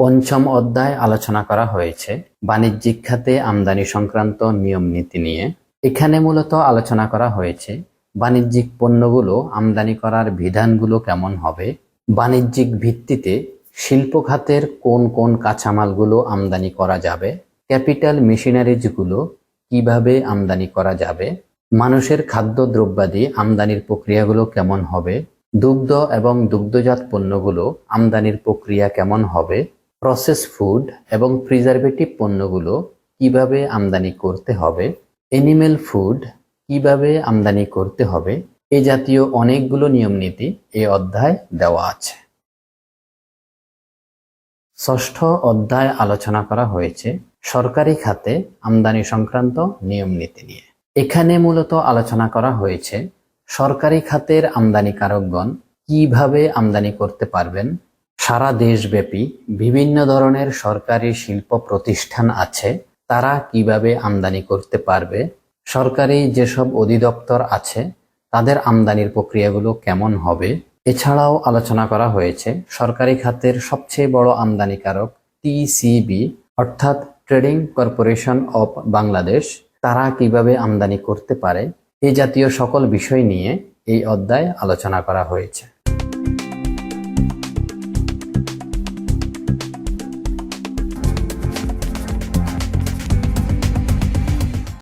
পঞ্চম অধ্যায় আলোচনা করা হয়েছে বাণিজ্যিক খাতে আমদানি সংক্রান্ত নিয়ম নীতি নিয়ে। এখানে মূলত আলোচনা করা হয়েছে বাণিজ্যিক পণ্যগুলো আমদানি করার বিধানগুলো কেমন হবে, বাণিজ্যিক ভিত্তিতে শিল্প খাতের কোন কোন কাঁচামালগুলো আমদানি করা যাবে, ক্যাপিটাল মেশিনারিজগুলো কিভাবে আমদানি করা যাবে, মানুষের খাদ্য দ্রব্যাদি আমদানির প্রক্রিয়াগুলো কেমন হবে, দুগ্ধ এবং দুগ্ধজাত পণ্যগুলো আমদানির প্রক্রিয়া কেমন হবে, প্রসেস ফুড এবং প্রিজারভেটিভ পণ্যগুলো কিভাবে আমদানি করতে হবে, অ্যানিমেল ফুড কিভাবে আমদানি করতে হবে, এ জাতীয় অনেকগুলো নিয়মনীতি এই অধ্যায় দেওয়া আছে। ষষ্ঠ অধ্যায় আলোচনা করা হয়েছে সরকারি খাতে আমদানি সংক্রান্ত নিয়মনীতি নিয়ে। এখানে মূলত আলোচনা করা হয়েছে সরকারি খাতের আমদানিকারকগণ কিভাবে আমদানি করতে পারবেন। সারা দেশব্যাপী বিভিন্ন ধরনের সরকারি শিল্প প্রতিষ্ঠান আছে, তারা কিভাবে আমদানি করতে পারবে, সরকারি যেসব অধিদপ্তর আছে তাদের আমদানির প্রক্রিয়াগুলো কেমন হবে। এছাড়াও আলোচনা করা হয়েছে সরকারি খাতের সবচেয়ে বড় আমদানিকারক টিসিবি অর্থাৎ ট্রেডিং কর্পোরেশন অফ বাংলাদেশ, তারা কিভাবে আমদানি করতে পারে। এই জাতীয় সকল বিষয় নিয়ে এই অধ্যায় আলোচনা করা হয়েছে।